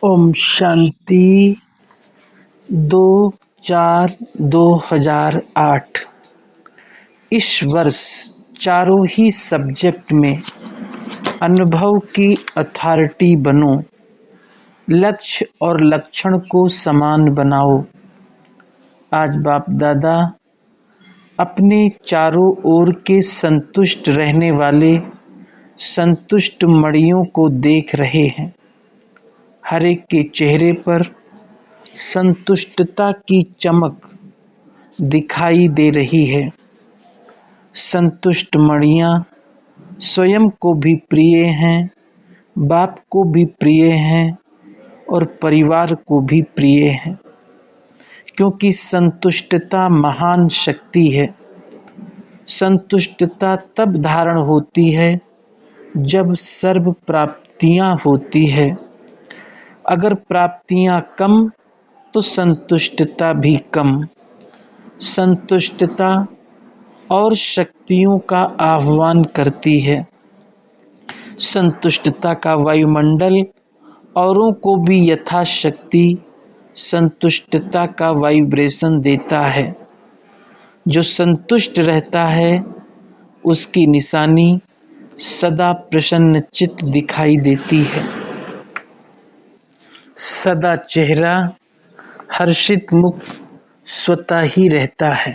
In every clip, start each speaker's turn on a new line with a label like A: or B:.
A: ओम शांति। 2/4/2008। इस वर्ष चारों ही सब्जेक्ट में अनुभव की अथॉरिटी बनो। लक्ष्य और लक्षण को समान बनाओ। आज बाप दादा अपने चारों ओर के संतुष्ट रहने वाले संतुष्ट मणियों को देख रहे हैं। हर एक के चेहरे पर संतुष्टता की चमक दिखाई दे रही है। संतुष्ट मणियाँ स्वयं को भी प्रिय हैं, बाप को भी प्रिय हैं और परिवार को भी प्रिय हैं, क्योंकि संतुष्टता महान शक्ति है। संतुष्टता तब धारण होती है जब सर्व प्राप्तियाँ होती है। अगर प्राप्तियाँ कम तो संतुष्टता भी कम। संतुष्टता और शक्तियों का आह्वान करती है। संतुष्टता का वायुमंडल औरों को भी यथाशक्ति संतुष्टता का वाइब्रेशन देता है। जो संतुष्ट रहता है उसकी निशानी सदा प्रसन्नचित्त दिखाई देती है। सदा चेहरा हर्षित मुख स्वतः ही रहता है।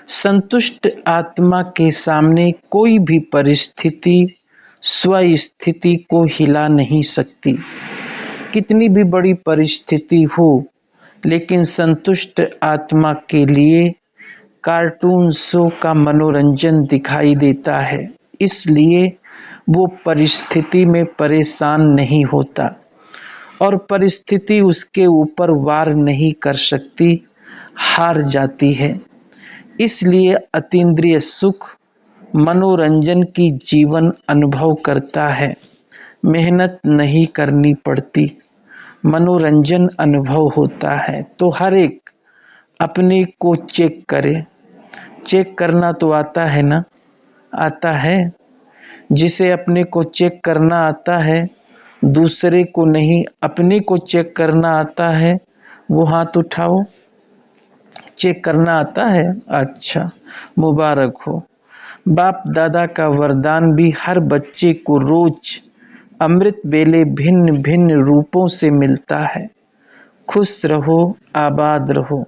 A: संतुष्ट आत्मा के सामने कोई भी परिस्थिति स्वस्थिति को हिला नहीं सकती। कितनी भी बड़ी परिस्थिति हो, लेकिन संतुष्ट आत्मा के लिए कार्टून शो का मनोरंजन दिखाई देता है, इसलिए वो परिस्थिति में परेशान नहीं होता और परिस्थिति उसके ऊपर वार नहीं कर सकती, हार जाती है। इसलिए अतीन्द्रिय सुख मनोरंजन की जीवन अनुभव करता है। मेहनत नहीं करनी पड़ती, मनोरंजन अनुभव होता है। तो हर एक अपने को चेक करे। चेक करना तो आता है ना? आता है। जिसे अपने को चेक करना आता है, दूसरे को नहीं, अपने को चेक करना आता है, वो हाथ उठाओ। चेक करना आता है? अच्छा, मुबारक हो। बाप दादा का वरदान भी हर बच्चे को रोज अमृत बेले भिन्न भिन्न रूपों से मिलता है। खुश रहो, आबाद रहो।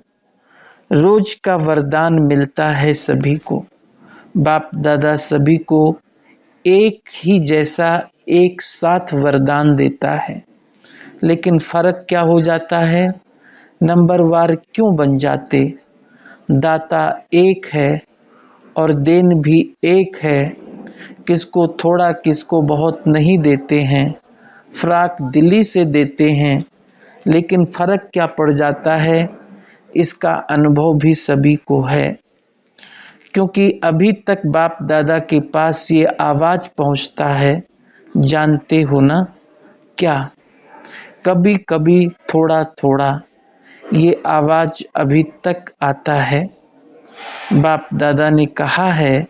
A: रोज का वरदान मिलता है सभी को। बाप दादा सभी को एक ही जैसा एक साथ वरदान देता है, लेकिन फर्क क्या हो जाता है? नंबरवार क्यों बन जाते? दाता एक है और देन भी एक है। किसको थोड़ा किसको बहुत नहीं देते हैं, फराक दिली से देते हैं, लेकिन फर्क क्या पड़ जाता है? इसका अनुभव भी सभी को है, क्योंकि अभी तक बाप दादा के पास ये आवाज पहुंचता है, जानते हो ना क्या? कभी कभी थोड़ा थोड़ा ये आवाज अभी तक आता है। बाप दादा ने कहा है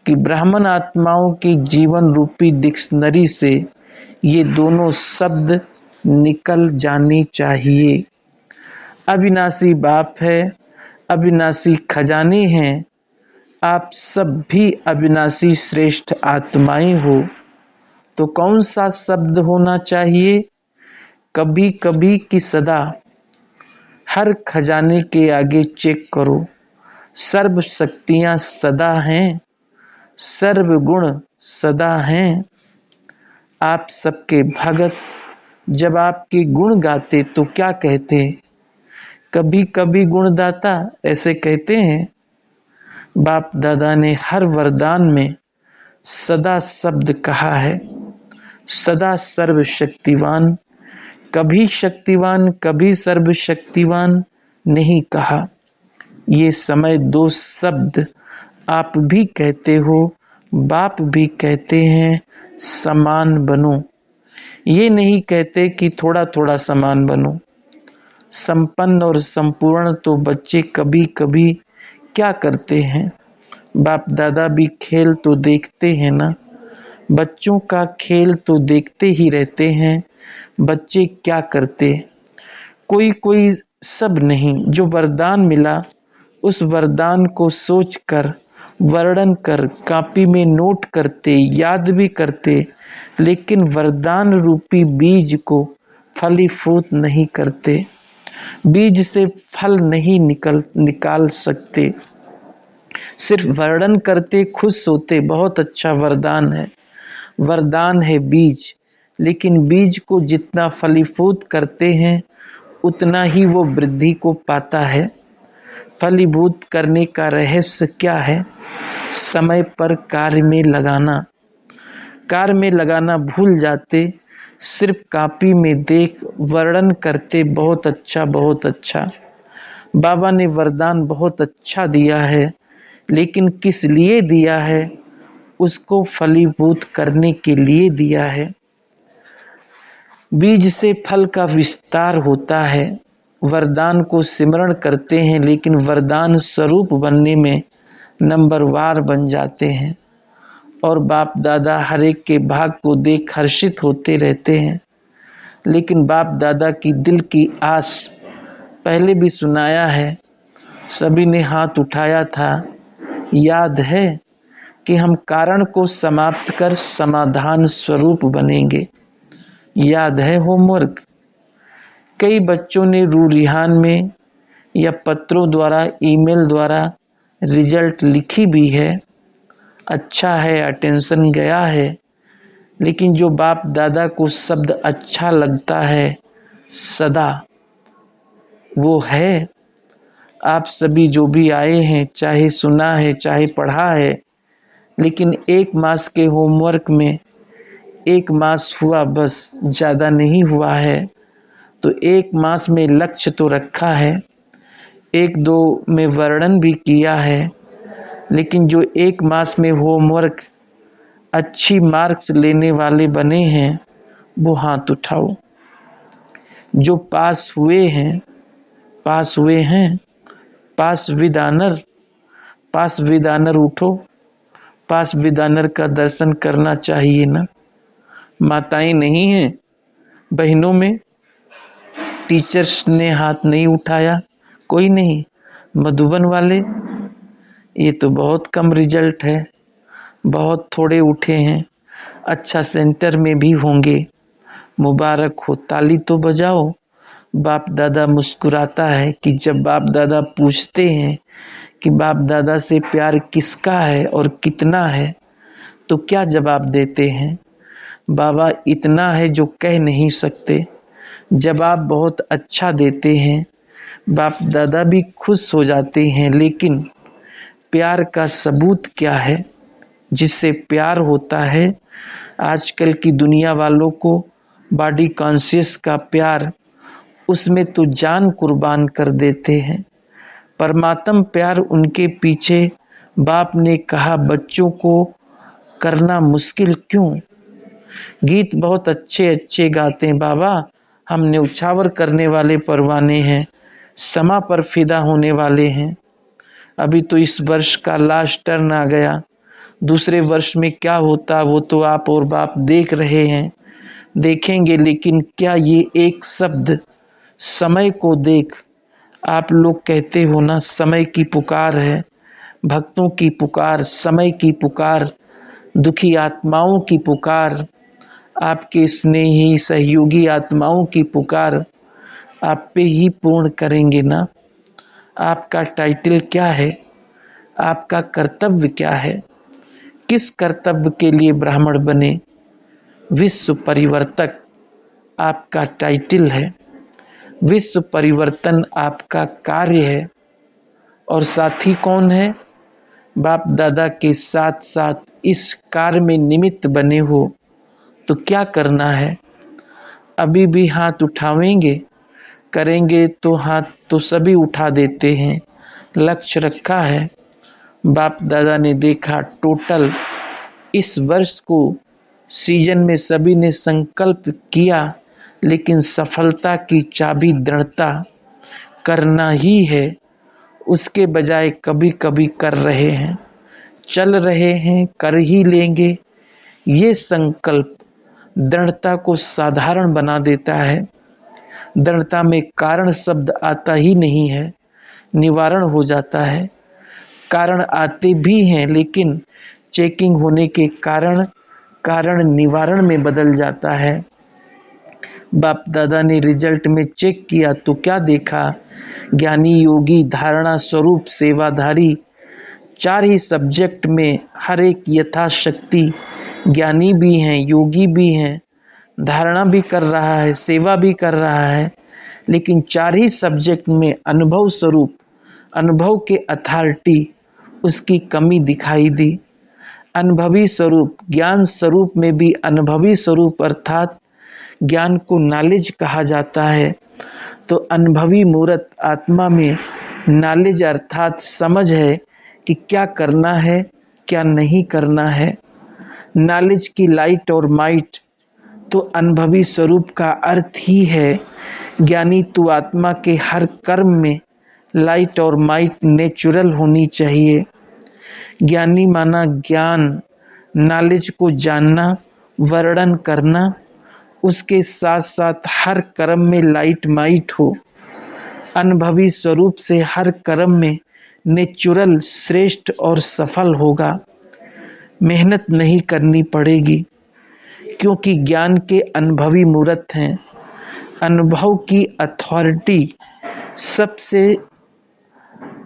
A: कि ब्राह्मण आत्माओं की जीवन रूपी डिक्शनरी से ये दोनों शब्द निकल जाने चाहिए। अविनाशी बाप है, अविनाशी खजाने हैं। आप सब भी अविनाशी श्रेष्ठ आत्माएं हो, तो कौन सा शब्द होना चाहिए? कभी कभी की सदा। हर खजाने के आगे चेक करो। सर्व शक्तियां सदा हैं, सर्व गुण सदा हैं। आप सबके भगत जब आपके गुण गाते तो क्या कहते? कभी कभी गुणदाता ऐसे कहते हैं। बाप दादा ने हर वरदान में सदा शब्द कहा है। सदा सर्वशक्तिवान, कभी शक्तिवान कभी सर्वशक्तिवान नहीं कहा। ये समय दो शब्द आप भी कहते हो, बाप भी कहते हैं, समान बनो। ये नहीं कहते कि थोड़ा थोड़ा समान बनो। संपन्न और संपूर्ण तो बच्चे कभी कभी क्या करते हैं? बाप दादा भी खेल तो देखते हैं ना। बच्चों का खेल तो देखते ही रहते हैं, बच्चे क्या करते, कोई कोई सब नहीं। जो वरदान मिला उस वरदान को सोचकर, वर्णन कर, कॉपी में नोट करते, याद भी करते, लेकिन वरदान रूपी बीज को फलीभूत नहीं करते। बीज से फल नहीं निकाल सकते। सिर्फ वर्णन करते, खुश होते, बहुत अच्छा वरदान है। वरदान है बीज, लेकिन बीज को जितना फलीभूत करते हैं उतना ही वो वृद्धि को पाता है। फलीभूत करने का रहस्य क्या है? समय पर कार्य में लगाना। कार्य में लगाना भूल जाते, सिर्फ कॉपी में देख वर्णन करते, बहुत अच्छा बहुत अच्छा। बाबा ने वरदान बहुत अच्छा दिया है, लेकिन किस लिए दिया है? उसको फलीभूत करने के लिए दिया है। बीज से फल का विस्तार होता है। वरदान को सिमरण करते हैं, लेकिन वरदान स्वरूप बनने में नंबरवार बन जाते हैं और बाप दादा हर एक के भाग को देख हर्षित होते रहते हैं। लेकिन बाप दादा की दिल की आस पहले भी सुनाया है, सभी ने हाथ उठाया था। याद है कि हम कारण को समाप्त कर समाधान स्वरूप बनेंगे। याद है होमवर्क? कई बच्चों ने रूरिहान में या पत्रों द्वारा, ईमेल द्वारा रिजल्ट लिखी भी है। अच्छा है, अटेंशन गया है, लेकिन जो बाप दादा को शब्द अच्छा लगता है सदा, वो है। आप सभी जो भी आए हैं, चाहे सुना है चाहे पढ़ा है, लेकिन 1 मास के होमवर्क में 1 मास हुआ, बस ज़्यादा नहीं हुआ है। तो 1 मास में लक्ष्य तो रखा है, 1-2 में वर्णन भी किया है, लेकिन जो 1 मास में होमवर्क अच्छी मार्क्स लेने वाले बने हैं वो हाथ उठाओ। जो पास हुए हैं, पास हुए हैं, pass with honour, pass with honour उठो। पास विद ऑनर का दर्शन करना चाहिए ना। माताएं नहीं हैं, बहनों में टीचर्स ने हाथ नहीं उठाया, कोई नहीं। मधुबन वाले, ये तो बहुत कम रिजल्ट है, बहुत थोड़े उठे हैं। अच्छा सेंटर में भी होंगे, मुबारक हो, ताली तो बजाओ। बाप दादा मुस्कुराता है कि जब बाप दादा पूछते हैं कि बाप दादा से प्यार किसका है और कितना है, तो क्या जवाब देते हैं? बाबा इतना है जो कह नहीं सकते। जवाब बहुत अच्छा देते हैं, बाप दादा भी खुश हो जाते हैं। लेकिन प्यार का सबूत क्या है? जिससे प्यार होता है, आजकल की दुनिया वालों को बॉडी कॉन्शियस का प्यार, उसमें तो जान कुर्बान कर देते हैं। परमात्म प्यार उनके पीछे बाप ने कहा बच्चों को करना मुश्किल क्यों? गीत बहुत अच्छे अच्छे गाते हैं बाबा, हम न्यौछावर करने वाले परवाने हैं, समा पर फिदा होने वाले हैं। अभी तो इस वर्ष का लास्ट टर्न आ गया, दूसरे वर्ष में क्या होता वो तो आप और बाप देख रहे हैं, देखेंगे। लेकिन क्या ये एक शब्द समय को देख, आप लोग कहते हो ना समय की पुकार है, भक्तों की पुकार, समय की पुकार, दुखी आत्माओं की पुकार, आपके स्नेही सहयोगी आत्माओं की पुकार आप पे ही पूर्ण करेंगे ना। आपका टाइटल क्या है? आपका कर्तव्य क्या है? किस कर्तव्य के लिए ब्राह्मण बने? विश्व परिवर्तक आपका टाइटल है, विश्व परिवर्तन आपका कार्य है। और साथी कौन है? बाप दादा के साथ साथ इस कार्य में निमित्त बने हो, तो क्या करना है? अभी भी हाथ उठावेंगे, करेंगे तो हाथ तो सभी उठा देते हैं। लक्ष्य रखा है, बाप दादा ने देखा टोटल इस वर्ष को सीजन में सभी ने संकल्प किया, लेकिन सफलता की चाबी दृढ़ता करना ही है। उसके बजाय कभी कभी कर रहे हैं, चल रहे हैं, कर ही लेंगे, ये संकल्प दृढ़ता को साधारण बना देता है। दृढ़ता में कारण शब्द आता ही नहीं है, निवारण हो जाता है। कारण आते भी हैं लेकिन चेकिंग होने के कारण कारण निवारण में बदल जाता है। बाप दादा ने रिजल्ट में चेक किया तो क्या देखा? ज्ञानी, योगी, धारणा स्वरूप, सेवाधारी, 4 ही सब्जेक्ट में हर एक यथाशक्ति ज्ञानी भी हैं, योगी भी हैं, धारणा भी कर रहा है, सेवा भी कर रहा है, लेकिन 4 ही सब्जेक्ट में अनुभव स्वरूप, अनुभव के अथॉरिटी उसकी कमी दिखाई दी। अनुभवी स्वरूप, ज्ञान स्वरूप में भी अनुभवी स्वरूप अर्थात ज्ञान को नॉलेज कहा जाता है। तो अनुभवी मूर्त आत्मा में नॉलेज अर्थात समझ है कि क्या करना है, क्या नहीं करना है। नॉलेज की लाइट और माइट तो अनुभवी स्वरूप का अर्थ ही है। ज्ञानी तू आत्मा के हर कर्म में लाइट और माइट नेचुरल होनी चाहिए। ज्ञानी माना ज्ञान, नॉलेज को जानना, वर्णन करना, उसके साथ साथ हर कर्म में लाइट माइट हो। अनुभवी स्वरूप से हर कर्म में नेचुरल श्रेष्ठ और सफल होगा। मेहनत नहीं करनी पड़ेगी क्योंकि ज्ञान के अनुभवी मूर्त हैं। अनुभव की अथॉरिटी सबसे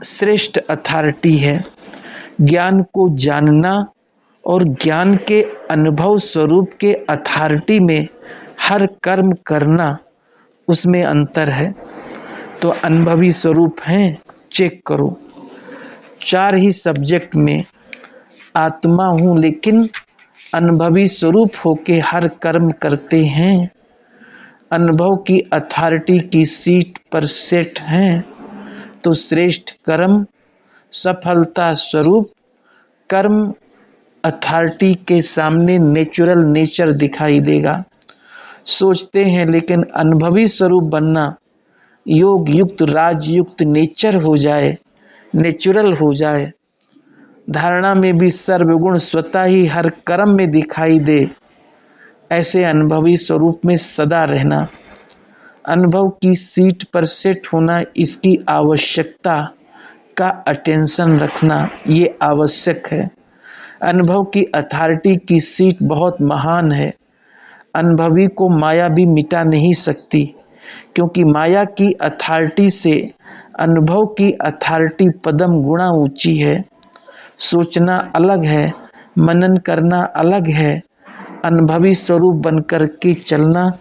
A: श्रेष्ठ अथॉरिटी है। ज्ञान को जानना और ज्ञान के अनुभव स्वरूप के अथॉरिटी में हर कर्म करना, उसमें अंतर है। तो अनुभवी स्वरूप हैं, चेक करो। 4 ही सब्जेक्ट में आत्मा हूँ लेकिन अनुभवी स्वरूप होके हर कर्म करते हैं। अनुभव की अथॉरिटी की सीट पर सेट हैं तो श्रेष्ठ कर्म, सफलता स्वरूप कर्म अथॉरिटी के सामने नेचुरल नेचर दिखाई देगा। सोचते हैं लेकिन अनुभवी स्वरूप बनना, योग युक्त राजयुक्त नेचर हो जाए, नेचुरल हो जाए। धारणा में भी सर्वगुण स्वतः ही हर कर्म में दिखाई दे, ऐसे अनुभवी स्वरूप में सदा रहना। अनुभव की सीट पर सेट होना, इसकी आवश्यकता का अटेंशन रखना, ये आवश्यक है। अनुभव की अथॉरिटी की सीट बहुत महान है। अनुभवी को माया भी मिटा नहीं सकती क्योंकि माया की अथॉरिटी से अनुभव की अथॉरिटी पदम गुणा ऊंची है। सोचना अलग है, मनन करना अलग है। अनुभवी स्वरूप बनकर के चलना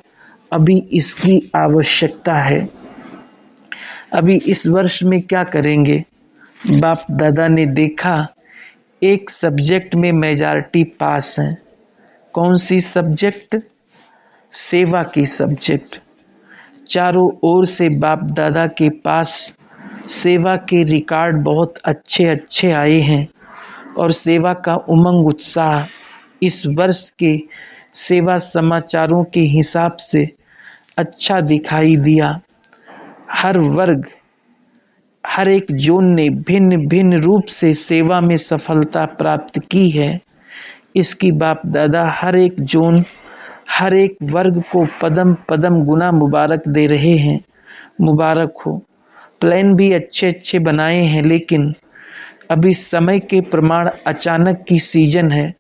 A: अभी इसकी आवश्यकता है। अभी इस वर्ष में क्या करेंगे? बाप दादा ने देखा एक सब्जेक्ट में मेजॉरिटी पास है। कौन सी सब्जेक्ट? सेवा की सब्जेक्ट। चारों ओर से बाप दादा के पास सेवा के रिकॉर्ड बहुत अच्छे अच्छे आए हैं और सेवा का उमंग उत्साह इस वर्ष के सेवा समाचारों के हिसाब से अच्छा दिखाई दिया। हर वर्ग, हर एक जोन ने भिन्न भिन्न रूप से सेवा में सफलता प्राप्त की है। इसकी बाप दादा हर एक जोन, हर एक वर्ग को पदम पदम गुना मुबारक दे रहे हैं। मुबारक हो। प्लान भी अच्छे अच्छे बनाए हैं लेकिन अभी समय के प्रमाण अचानक की सीजन है।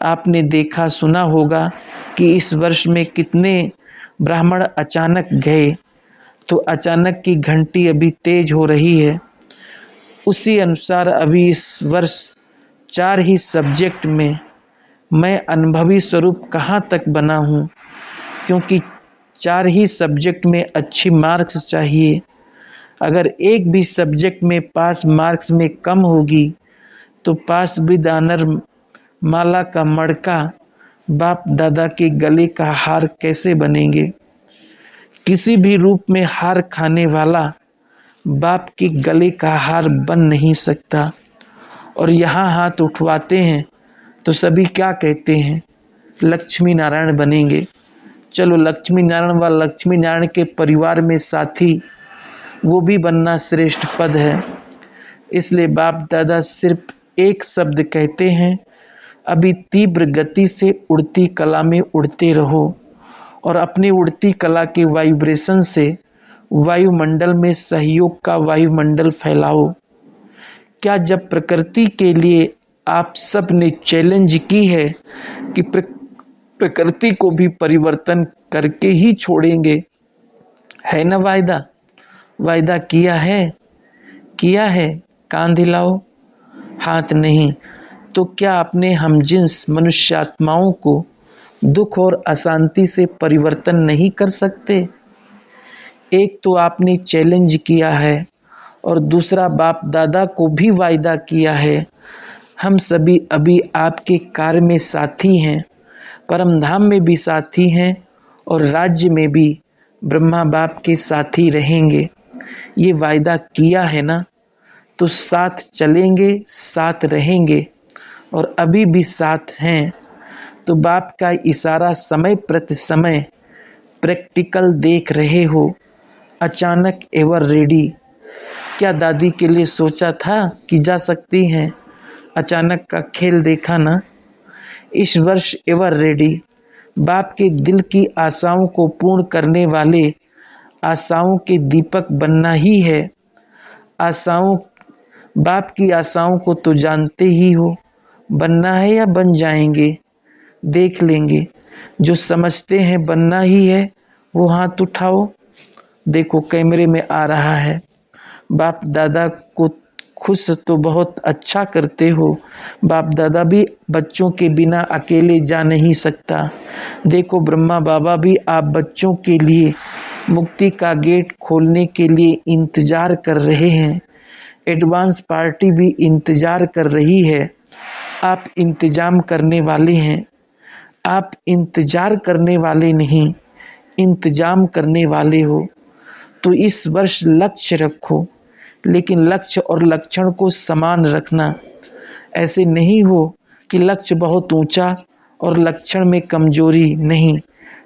A: आपने देखा सुना होगा कि इस वर्ष में कितने ब्राह्मण अचानक गए, तो अचानक की घंटी अभी तेज हो रही है। उसी अनुसार अभी इस वर्ष 4 ही सब्जेक्ट में मैं अनुभवी स्वरूप कहाँ तक बना हूँ, क्योंकि 4 ही सब्जेक्ट में अच्छी मार्क्स चाहिए। अगर एक भी सब्जेक्ट में पास मार्क्स में कम होगी तो पास विद ऑनर माला का मड़का बाप दादा के गले का हार कैसे बनेंगे? किसी भी रूप में हार खाने वाला बाप के गले का हार बन नहीं सकता। और यहाँ हाथ उठवाते हैं तो सभी क्या कहते हैं? लक्ष्मी नारायण बनेंगे। चलो लक्ष्मी नारायण व लक्ष्मी नारायण के परिवार में साथी, वो भी बनना श्रेष्ठ पद है। इसलिए बाप दादा सिर्फ एक शब्द कहते हैं, अभी तीव्र गति से उड़ती कला में उड़ते रहो और अपनी उड़ती कला के वाइब्रेशन से वायुमंडल में सहयोग का वायुमंडल फैलाओ। क्या जब प्रकृति के लिए आप सब ने चैलेंज की है कि प्रकृति को भी परिवर्तन करके ही छोड़ेंगे, है ना वायदा? वायदा किया है? किया है? कान दिलाओ, हाथ नहीं। तो क्या आपने हमजिन्स मनुष्यात्माओं को दुख और अशांति से परिवर्तन नहीं कर सकते? एक तो आपने चैलेंज किया है और दूसरा बाप दादा को भी वायदा किया है। हम सभी अभी आपके कार्य में साथी हैं, परम धाम में भी साथी हैं और राज्य में भी ब्रह्मा बाप के साथी रहेंगे। ये वायदा किया है ना, तो साथ चलेंगे, साथ रहेंगे और अभी भी साथ हैं। तो बाप का इशारा समय प्रति समय प्रैक्टिकल देख रहे हो। अचानक एवर रेडी। क्या दादी के लिए सोचा था कि जा सकती हैं? अचानक का खेल देखा ना। इस वर्ष एवर रेडी। बाप के दिल की आशाओं को पूर्ण करने वाले आशाओं के दीपक बनना ही है। आशाओं, बाप की आशाओं को तो जानते ही हो, बनना है या बन जाएंगे, देख लेंगे। जो समझते हैं बनना ही है वो हाथ उठाओ। देखो कैमरे में आ रहा है। बाप दादा को खुश तो बहुत अच्छा करते हो। बाप दादा भी बच्चों के बिना अकेले जा नहीं सकता। देखो ब्रह्मा बाबा भी आप बच्चों के लिए मुक्ति का गेट खोलने के लिए इंतजार कर रहे हैं। एडवांस पार्टी भी इंतजार कर रही है। आप इंतजाम करने वाले हैं। आप इंतजार करने वाले नहीं, इंतजाम करने वाले हो। तो इस वर्ष लक्ष्य रखो, लेकिन लक्ष्य और लक्षण को समान रखना। ऐसे नहीं हो कि लक्ष्य बहुत ऊंचा और लक्षण में कमजोरी नहीं।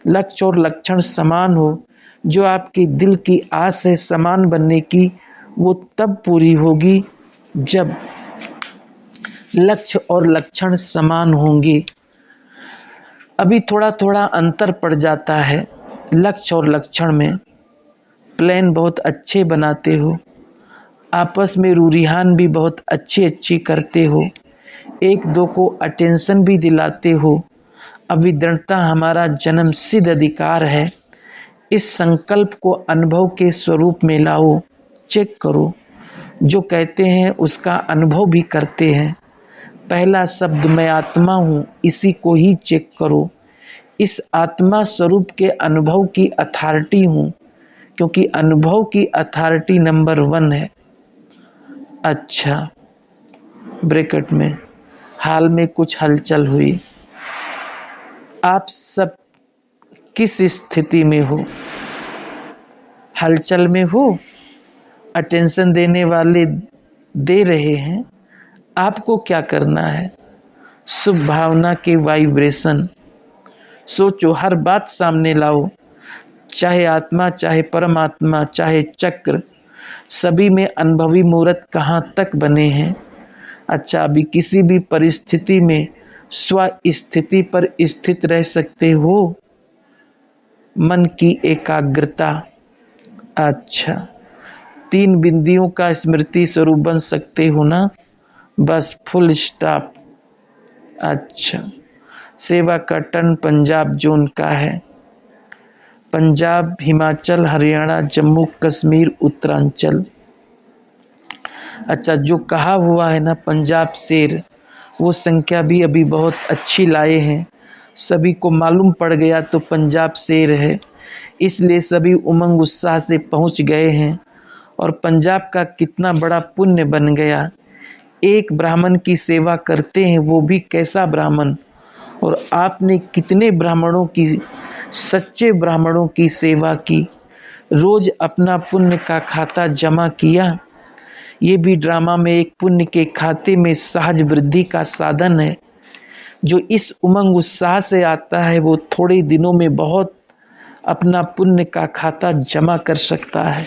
A: लक्ष्य और लक्षण समान हो। जो आपके दिल की आस है समान बनने की, वो तब पूरी होगी जब लक्ष्य और लक्षण समान होंगे। अभी थोड़ा थोड़ा अंतर पड़ जाता है लक्ष्य और लक्षण में। प्लान बहुत अच्छे बनाते हो, आपस में रूरिहान भी बहुत अच्छी करते हो, एक दो को अटेंशन भी दिलाते हो। अभी दृढ़ता हमारा जन्म सिद्ध अधिकार है। इस संकल्प को अनुभव के स्वरूप में लाओ। चेक करो, जो कहते हैं उसका अनुभव भी करते हैं। पहला शब्द मैं आत्मा हूँ, इसी को ही चेक करो। इस आत्मा स्वरूप के अनुभव की अथॉरिटी हूँ, क्योंकि अनुभव की अथॉरिटी नंबर 1 है। अच्छा, ब्रैकेट में हाल में कुछ हलचल हुई। आप सब किस स्थिति में हो? हलचल में हो? अटेंशन देने वाले दे रहे हैं, आपको क्या करना है? शुभ भावना के वाइब्रेशन सोचो, हर बात सामने लाओ। चाहे आत्मा, चाहे परमात्मा, चाहे चक्र, सभी में अनुभवी मूर्त कहाँ तक बने हैं। अच्छा, अभी किसी भी परिस्थिति में स्व स्थिति पर स्थित रह सकते हो। मन की एकाग्रता। अच्छा, 3 बिंदियों का स्मृति स्वरूप बन सकते हो ना, बस फुल स्टॉप। अच्छा, सेवा का टर्न पंजाब जोन का है। पंजाब, हिमाचल, हरियाणा, जम्मू कश्मीर, उत्तरांचल। अच्छा, जो कहा हुआ है ना पंजाब शेर, वो संख्या भी अभी बहुत अच्छी लाए हैं। सभी को मालूम पड़ गया तो पंजाब शेर है, इसलिए सभी उमंग उत्साह से पहुंच गए हैं। और पंजाब का कितना बड़ा पुण्य बन गया। एक ब्राह्मण की सेवा करते हैं, वो भी कैसा ब्राह्मण। और आपने कितने ब्राह्मणों की, सच्चे ब्राह्मणों की सेवा की। रोज अपना पुण्य का खाता जमा किया। ये भी ड्रामा में एक पुण्य के खाते में सहज वृद्धि का साधन है। जो इस उमंग उत्साह से आता है वो थोड़े दिनों में बहुत अपना पुण्य का खाता जमा कर सकता है।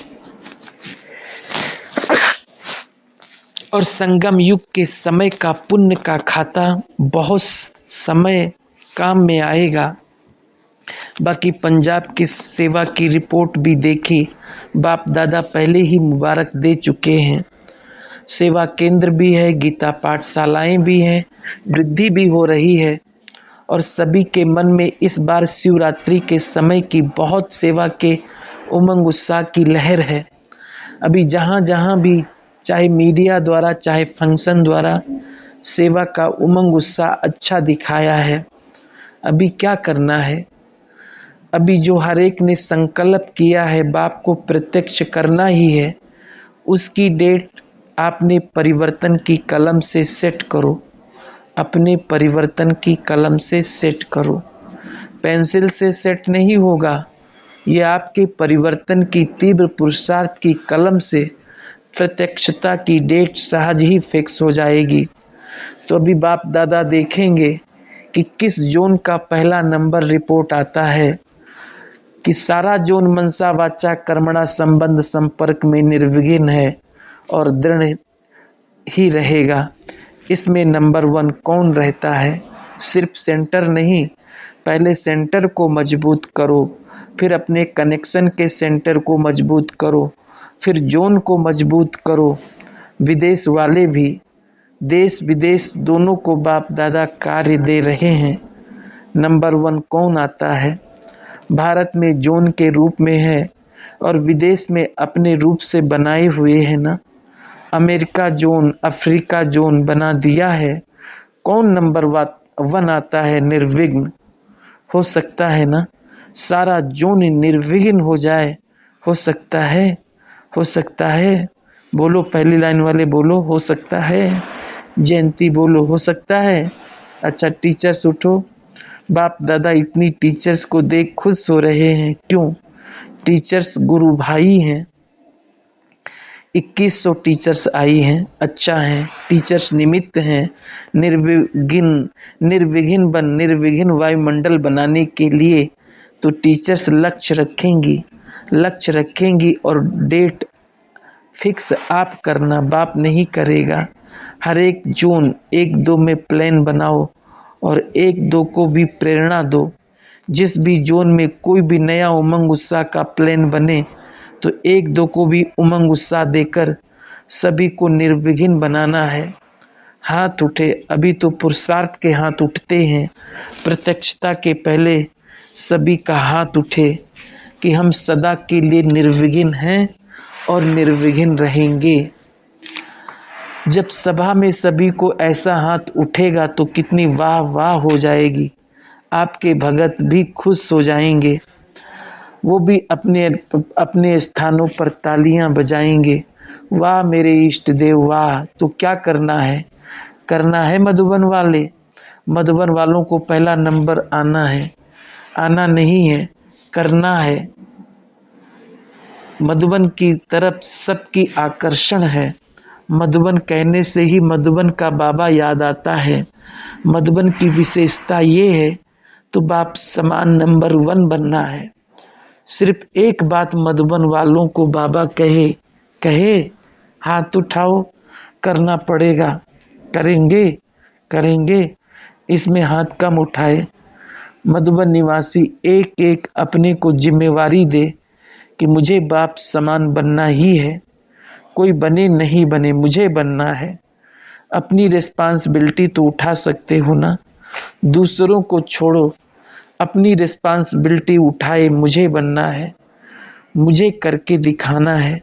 A: और संगम युग के समय का पुण्य का खाता बहुत समय काम में आएगा। बाकी पंजाब की सेवा की रिपोर्ट भी देखी, बाप दादा पहले ही मुबारक दे चुके हैं। सेवा केंद्र भी है, गीता पाठशालाएं भी हैं, वृद्धि भी हो रही है और सभी के मन में इस बार शिवरात्रि के समय की बहुत सेवा के उमंग उत्साह की लहर है। अभी जहाँ जहाँ भी चाहे मीडिया द्वारा चाहे फंक्शन द्वारा सेवा का उमंग उत्साह अच्छा दिखाया है। अभी क्या करना है, अभी जो हर एक ने संकल्प किया है बाप को प्रत्यक्ष करना ही है, उसकी डेट आपने परिवर्तन की कलम से सेट करो, अपने परिवर्तन की कलम से सेट करो। पेंसिल से सेट नहीं होगा, ये आपके परिवर्तन की तीव्र पुरुषार्थ की कलम से प्रत्यक्षता की डेट सहज ही फिक्स हो जाएगी। तो अभी बाप दादा देखेंगे कि किस जोन का पहला नंबर रिपोर्ट आता है, कि सारा जोन मनसा वाचा कर्मणा संबंध संपर्क में निर्विघ्न है और दृढ़ ही रहेगा। इसमें नंबर 1 कौन रहता है? सिर्फ सेंटर नहीं, पहले सेंटर को मजबूत करो, फिर अपने कनेक्शन के सेंटर को मजबूत करो, फिर जोन को मजबूत करो। विदेश वाले भी, देश विदेश दोनों को बाप दादा कार्य दे रहे हैं। नंबर 1 कौन आता है? भारत में जोन के रूप में है और विदेश में अपने रूप से बनाए हुए हैं ना। अमेरिका जोन, अफ्रीका जोन बना दिया है। कौन नंबर 1 आता है? निर्विघ्न। हो सकता है ना, सारा जोन निर्विघ्न हो जाए? हो सकता है, हो सकता है। बोलो, पहली लाइन वाले बोलो, हो सकता है। जयंती बोलो, हो सकता है। अच्छा, टीचर्स उठो। बाप दादा इतनी टीचर्स को देख खुश हो रहे हैं। क्यों? टीचर्स गुरु भाई हैं। 2100 टीचर्स आई हैं, अच्छा है। टीचर्स निमित्त हैं। निर्विघ्न वायुमंडल बनाने के लिए तो टीचर्स लक्ष्य रखेंगी और डेट फिक्स आप करना, बाप नहीं करेगा। हर एक जोन 1-2 में प्लान बनाओ और 1-2 को भी प्रेरणा दो। जिस भी जोन में कोई भी नया उमंग उत्साह का प्लान बने तो 1-2 को भी उमंग उत्साह देकर सभी को निर्विघ्न बनाना है। हाथ उठे, अभी तो पुरुषार्थ के हाथ उठते हैं। प्रत्यक्षता के पहले सभी का हाथ उठे कि हम सदा के लिए निर्विघ्न हैं और निर्विघ्न रहेंगे। जब सभा में सभी को ऐसा हाथ उठेगा तो कितनी वाह वाह हो जाएगी। आपके भगत भी खुश हो जाएंगे, वो भी अपने अपने स्थानों पर तालियां बजाएंगे। वाह मेरे इष्ट देव वाह। तो क्या करना है? करना है मधुबन वाले, मधुबन वालों को पहला नंबर आना है, आना नहीं है, करना है। मधुबन की तरफ सबकी आकर्षण है। मधुबन कहने से ही मधुबन का बाबा याद आता है। मधुबन की विशेषता ये है तो बाप समान नंबर 1 बनना है। सिर्फ एक बात मधुबन वालों को बाबा कहे, हाथ उठाओ, करना पड़ेगा। करेंगे। इसमें हाथ कम उठाए। मधुबन निवासी एक एक अपने को जिम्मेवारी दे कि मुझे बाप समान बनना ही है। कोई बने नहीं बने, मुझे बनना है। अपनी रिस्पांसिबिलिटी तो उठा सकते हो ना, दूसरों को छोड़ो, अपनी रिस्पांसिबिलिटी उठाए। मुझे बनना है, मुझे करके दिखाना है।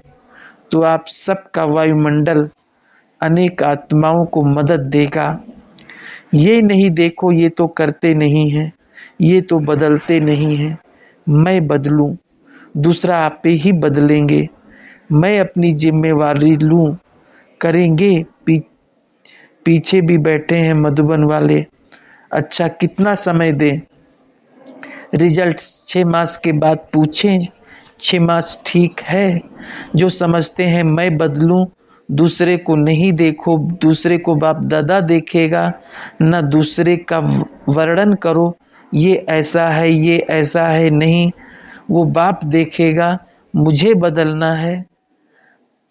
A: तो आप सबका वायुमंडल अनेक आत्माओं को मदद देगा। ये नहीं देखो ये तो करते नहीं हैं, ये तो बदलते नहीं हैं। मैं बदलूं, दूसरा आप पे ही बदलेंगे। मैं अपनी जिम्मेवारी लूं, करेंगे। पीछे भी बैठे हैं मधुबन वाले। अच्छा, कितना समय दें? रिजल्ट 6 मास के बाद पूछें। 6 मास ठीक है। जो समझते हैं मैं बदलूं, दूसरे को नहीं देखो, दूसरे को बाप दादा देखेगा न। दूसरे का वर्णन करो, ये ऐसा है, ये ऐसा है, नहीं, वो बाप देखेगा। मुझे बदलना है।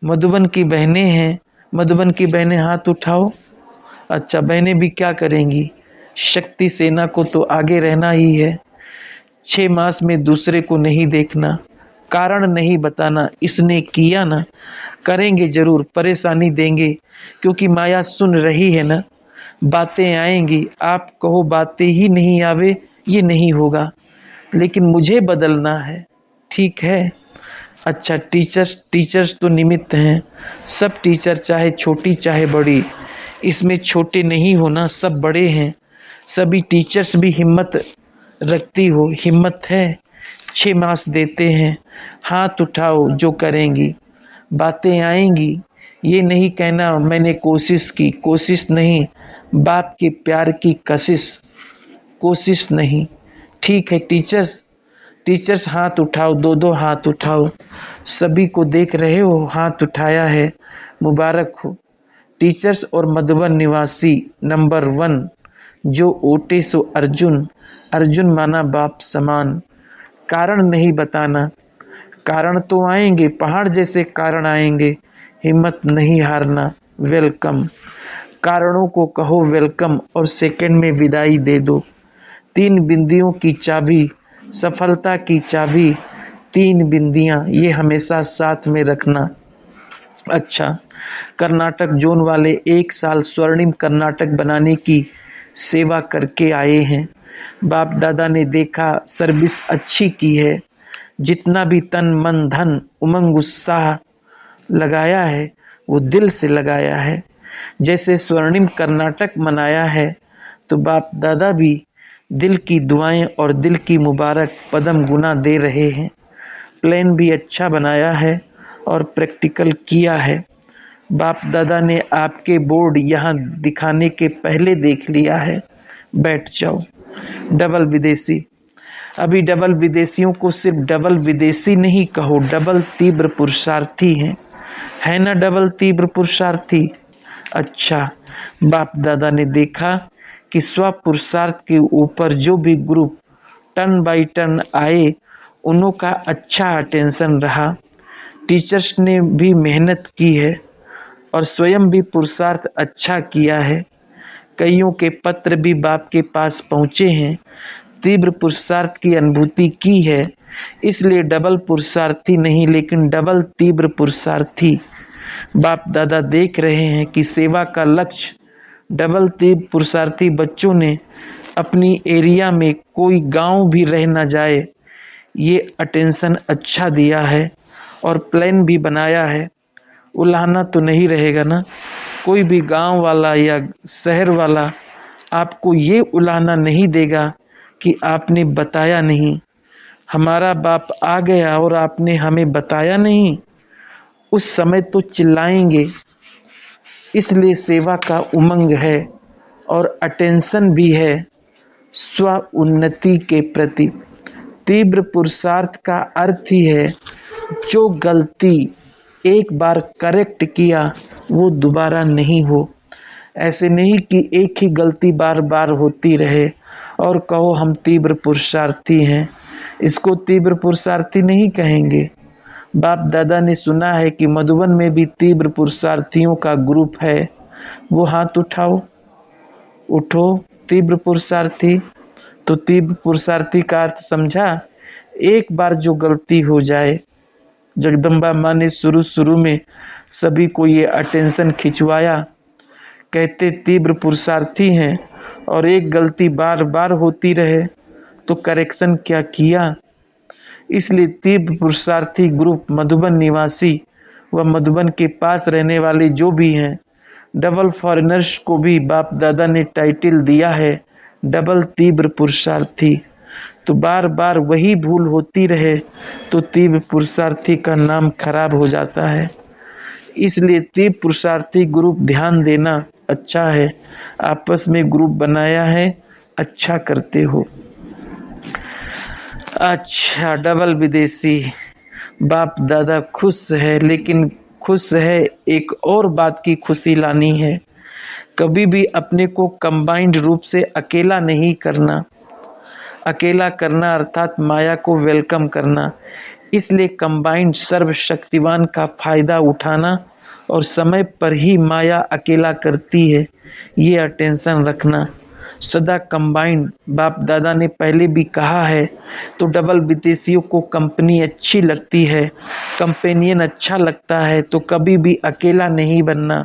A: मधुबन की बहनें हैं, मधुबन की बहनें हाथ उठाओ। अच्छा, बहनें भी क्या करेंगी, शक्ति सेना को तो आगे रहना ही है। 6 मास में दूसरे को नहीं देखना, कारण नहीं बताना, इसने किया ना, करेंगे जरूर, परेशानी देंगे, क्योंकि माया सुन रही है ना। बातें आएंगी, आप कहो बातें ही नहीं आवे, ये नहीं होगा, लेकिन मुझे बदलना है, ठीक है। अच्छा, टीचर्स तो निमित्त हैं, सब टीचर चाहे छोटी चाहे बड़ी, इसमें छोटे नहीं होना, सब बड़े हैं। सभी टीचर्स भी हिम्मत रखती हो, हिम्मत है, 6 मास देते हैं, हाथ उठाओ जो करेंगी। बातें आएंगी, ये नहीं कहना मैंने कोशिश की, कोशिश नहीं, बाप के प्यार की कशिश, कोशिश नहीं, ठीक है। टीचर्स हाथ उठाओ, दो दो हाथ उठाओ, सभी को देख रहे हो, हाथ उठाया है, मुबारक हो। टीचर्स और मधुबन निवासी नंबर 1 जो ओटे सो अर्जुन, अर्जुन माना बाप समान। कारण नहीं बताना, कारण तो आएंगे, पहाड़ जैसे कारण आएंगे, हिम्मत नहीं हारना, वेलकम। कारणों को कहो वेलकम और सेकंड में विदाई दे दो। 3 बिंदियों की चाबी, सफलता की चाबी, 3 बिंदियां, ये हमेशा साथ में रखना। अच्छा, कर्नाटक जोन वाले 1 साल स्वर्णिम कर्नाटक बनाने की सेवा करके आए हैं। बाप दादा ने देखा सर्विस अच्छी की है, जितना भी तन मन धन उमंग उत्साह लगाया है वो दिल से लगाया है। जैसे स्वर्णिम कर्नाटक मनाया है, तो बाप दादा भी दिल की दुआएं और दिल की मुबारक पदम गुना दे रहे हैं। प्लान भी अच्छा बनाया है और प्रैक्टिकल किया है। बाप दादा ने आपके बोर्ड यहाँ दिखाने के पहले देख लिया है। बैठ जाओ। डबल विदेशी, अभी डबल विदेशियों को सिर्फ डबल विदेशी नहीं कहो, डबल तीव्र पुरुषार्थी हैं, है ना, डबल तीव्र पुरुषार्थी। अच्छा, बाप दादा ने देखा कि स्व पुरुषार्थ के ऊपर जो भी ग्रुप टर्न बाई टर्न आए, उन्हों का अच्छा अटेंशन रहा। टीचर्स ने भी मेहनत की है और स्वयं भी पुरुषार्थ अच्छा किया है। कईयों के पत्र भी बाप के पास पहुँचे हैं, तीव्र पुरुषार्थ की अनुभूति की है, इसलिए डबल पुरुषार्थी नहीं लेकिन डबल तीव्र पुरुषार्थी। बाप दादा देख रहे हैं कि सेवा का लक्ष्य डबल तीव्र पुरुषार्थी बच्चों ने अपनी एरिया में कोई गांव भी रह न जाए, ये अटेंशन अच्छा दिया है और प्लान भी बनाया है। उलाहना तो नहीं रहेगा ना, कोई भी गांव वाला या शहर वाला आपको ये उलाहना नहीं देगा कि आपने बताया नहीं, हमारा बाप आ गया और आपने हमें बताया नहीं, उस समय तो चिल्लाएंगे। इसलिए सेवा का उमंग है और अटेंशन भी है स्व उन्नति के प्रति। तीव्र पुरुषार्थ का अर्थ ही है जो गलती एक बार करेक्ट किया वो दोबारा नहीं हो। ऐसे नहीं कि एक ही गलती बार बार होती रहे और कहो हम तीव्र पुरुषार्थी हैं, इसको तीव्र पुरुषार्थी नहीं कहेंगे। बाप दादा ने सुना है कि मधुबन में भी तीव्र पुरुषार्थियों का ग्रुप है, वो हाथ उठाओ, उठो। तीव्र पुरुषार्थी, तो तीव्र पुरुषार्थी का अर्थ समझा, एक बार जो गलती हो जाए। जगदम्बा माँ ने शुरू में सभी को ये अटेंशन खिंचवाया, कहते तीव्र पुरुषार्थी हैं और एक गलती बार बार होती रहे तो करेक्शन क्या किया। इसलिए तीव्र पुरुषार्थी ग्रुप मधुबन निवासी व मधुबन के पास रहने वाले जो भी हैं, डबल फॉरेनर्स को भी बाप दादा ने टाइटल दिया है डबल तीव्र पुरुषार्थी। तो बार बार वही भूल होती रहे तो तीव्र पुरुषार्थी का नाम खराब हो जाता है। इसलिए तीव्र पुरुषार्थी ग्रुप ध्यान देना अच्छा है, आपस में ग्रुप बनाया है, अच्छा करते हो। अच्छा, डबल विदेशी, बाप दादा खुश है, लेकिन खुश है एक और बात की खुशी लानी है। कभी भी अपने को कंबाइंड रूप से अकेला नहीं करना। अकेला करना अर्थात माया को वेलकम करना। इसलिए कंबाइंड सर्वशक्तिवान का फायदा उठाना और समय पर ही माया अकेला करती है, ये अटेंशन रखना। सदा कंबाइंड, बाप दादा ने पहले भी कहा है। तो डबल विदेशियों को कंपनी अच्छी लगती है, कंपेनियन अच्छा लगता है, तो कभी भी अकेला नहीं बनना।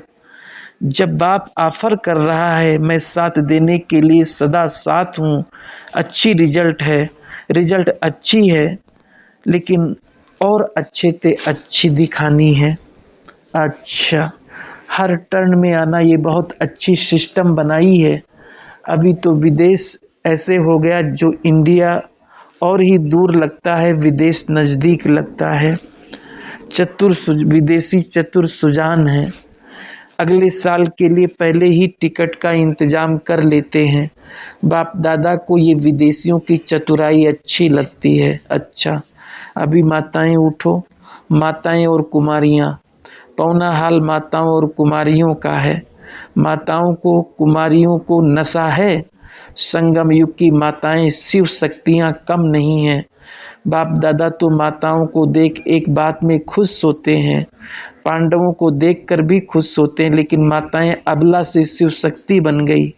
A: जब बाप ऑफर कर रहा है, मैं साथ देने के लिए सदा साथ हूँ। अच्छी रिजल्ट है, रिजल्ट अच्छी है, लेकिन और अच्छे से अच्छी दिखानी है। अच्छा, हर टर्न में आना, ये बहुत अच्छी सिस्टम बनाई है। अभी तो विदेश ऐसे हो गया जो इंडिया और ही दूर लगता है, विदेश नज़दीक लगता है। विदेशी चतुर सुजान है, अगले साल के लिए पहले ही टिकट का इंतजाम कर लेते हैं। बाप दादा को ये विदेशियों की चतुराई अच्छी लगती है। अच्छा, अभी माताएं उठो, माताएं और कुमारियां, पौना हाल माताओं और कुमारियों का है। माताओं को कुमारियों को नशा है, संगम युग की माताएं शिव शक्तियां कम नहीं हैं। बाप दादा तो माताओं को देख एक बात में खुश होते हैं, पांडवों को देखकर भी खुश होते हैं, लेकिन माताएं अबला से शिव शक्ति बन गई।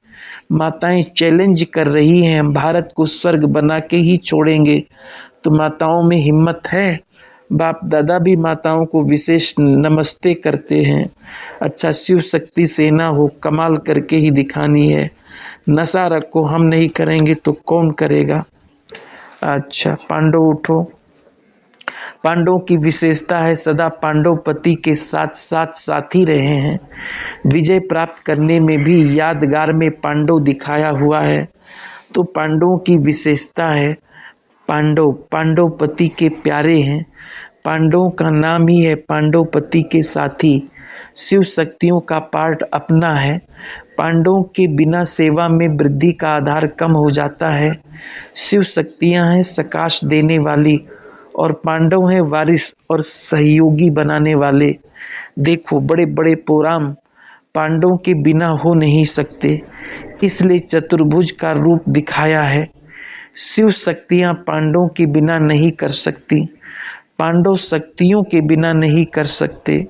A: माताएं चैलेंज कर रही हैं, हम भारत को स्वर्ग बना के ही छोड़ेंगे। तो माताओं में हिम्मत है। बाप दादा भी माताओं को विशेष नमस्ते करते हैं। अच्छा, शिव शक्ति सेना हो, कमाल करके ही दिखानी है। नशा रखो, हम नहीं करेंगे तो कौन करेगा। अच्छा, पांडव उठो। पांडवों की विशेषता है सदा पांडव पति के साथ साथ साथी रहे हैं। विजय प्राप्त करने में भी यादगार में पांडव दिखाया हुआ है। तो पांडवों की विशेषता है, पांडव पांडव पति के प्यारे हैं। पांडवों का नाम ही है पांडव पति के साथी। शिव शक्तियों का पार्ट अपना है। पांडवों के बिना सेवा में वृद्धि का आधार कम हो जाता है। शिव शक्तियां हैं सकाश देने वाली, और पांडव हैं वारिस और सहयोगी बनाने वाले। देखो, बड़े बड़े प्रोग्राम पांडवों के बिना हो नहीं सकते, इसलिए चतुर्भुज का रूप दिखाया है। शिव शक्तियां पांडवों के बिना नहीं कर सकती, पांडव शक्तियों के बिना नहीं कर सकते।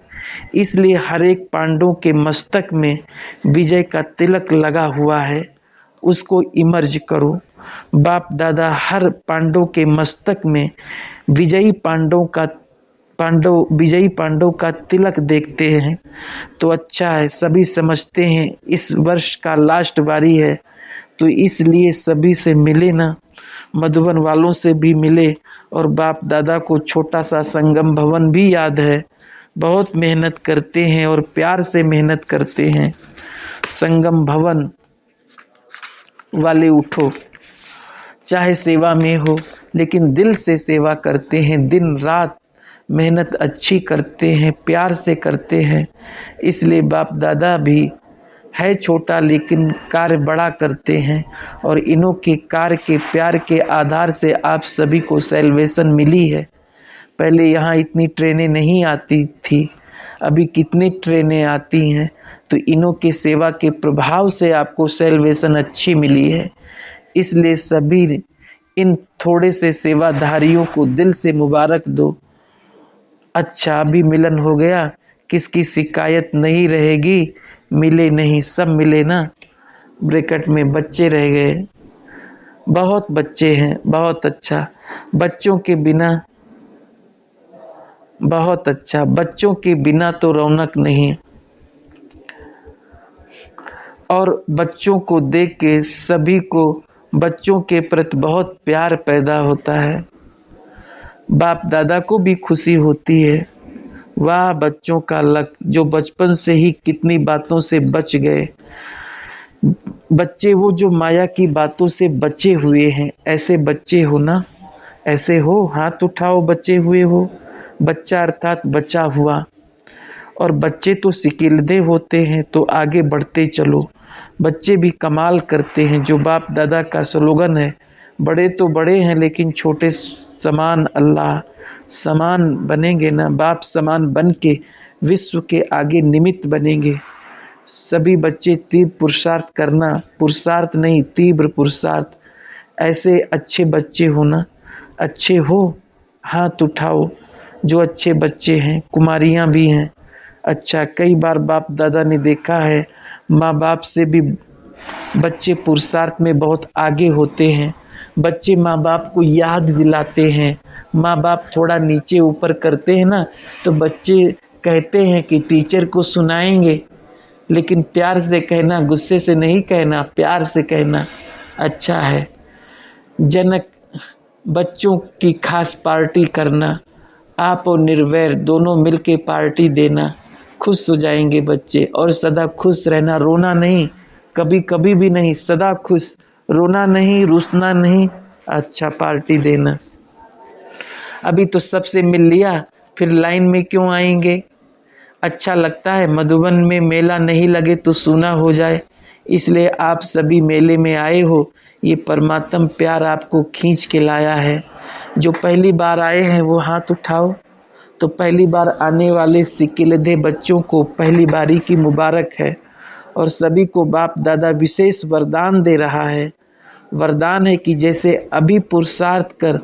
A: इसलिए हर एक पांडव के मस्तक में विजय का तिलक लगा हुआ है, उसको इमर्ज करो। बाप दादा हर पांडव के मस्तक में विजयी पांडव का तिलक देखते हैं। तो अच्छा है, सभी समझते हैं इस वर्ष का लास्ट बारी है, तो इसलिए सभी से मिले ना, मधुबन वालों से भी मिले। और बाप दादा को छोटा सा संगम भवन भी याद है, बहुत मेहनत करते हैं और प्यार से मेहनत करते हैं। संगम भवन वाले उठो, चाहे सेवा में हो लेकिन दिल से सेवा करते हैं, दिन रात मेहनत अच्छी करते हैं, प्यार से करते हैं। इसलिए बाप दादा भी है छोटा लेकिन कार्य बड़ा करते हैं, और इन्हों के कार्य के प्यार के आधार से आप सभी को सैल्वेशन मिली है। पहले यहाँ इतनी ट्रेनें नहीं आती थी, अभी कितनी ट्रेनें आती हैं। तो इन्हों के सेवा के प्रभाव से आपको सैल्वेशन अच्छी मिली है। इसलिए सभी इन थोड़े से सेवाधारियों को दिल से मुबारक दो। अच्छा, अभी मिलन हो गया, किसकी शिकायत नहीं रहेगी। मिले नहीं, सब मिले ना। ब्रैकेट में बच्चे रह गए, बहुत बच्चे हैं, बहुत अच्छा। बच्चों के बिना, बहुत अच्छा, बच्चों के बिना तो रौनक नहीं। और बच्चों को देख के सभी को बच्चों के प्रति बहुत प्यार पैदा होता है। बाप दादा को भी खुशी होती है, वाह बच्चों का लक, जो बचपन से ही कितनी बातों से बच गए। बच्चे वो जो माया की बातों से बचे हुए हैं, ऐसे बच्चे हो ना, ऐसे हो, हाथ उठाओ बचे हुए हो। बच्चा अर्थात बचा हुआ, और बच्चे तो सिकिलदे होते हैं, तो आगे बढ़ते चलो। बच्चे भी कमाल करते हैं, जो बाप दादा का स्लोगन है, बड़े तो बड़े हैं लेकिन छोटे समान अल्लाह। समान बनेंगे ना, बाप समान बन के विश्व के आगे निमित्त बनेंगे। सभी बच्चे तीव्र पुरुषार्थ करना, पुरुषार्थ नहीं तीव्र पुरुषार्थ। ऐसे अच्छे बच्चे होना, अच्छे हो, हाथ उठाओ जो अच्छे बच्चे हैं। कुमारियाँ भी हैं, अच्छा, कई बार बाप दादा ने देखा है माँ बाप से भी बच्चे पुरुषार्थ में बहुत आगे होते हैं। बच्चे माँ बाप को याद दिलाते हैं। माँ बाप थोड़ा नीचे ऊपर करते हैं ना, तो बच्चे कहते हैं कि टीचर को सुनाएंगे, लेकिन प्यार से कहना, गुस्से से नहीं कहना, प्यार से कहना अच्छा है। जनक बच्चों की खास पार्टी करना, आप और निर्वैर दोनों मिलके पार्टी देना, खुश हो जाएंगे बच्चे। और सदा खुश रहना, रोना नहीं, कभी कभी भी नहीं, सदा खुश, रोना नहीं, रुसना नहीं। अच्छा, पार्टी देना। अभी तो सबसे मिल लिया, फिर लाइन में क्यों आएंगे? अच्छा लगता है मधुबन में मेला नहीं लगे तो सूना हो जाए, इसलिए आप सभी मेले में आए हो। ये परमात्म प्यार आपको खींच के लाया है। जो पहली बार आए हैं वो हाथ उठाओ। तो पहली बार आने वाले सिकिलधे बच्चों को पहली बारी की मुबारक है। और सभी को बाप दादा विशेष वरदान दे रहा है। वरदान है कि जैसे अभी पुरुषार्थ कर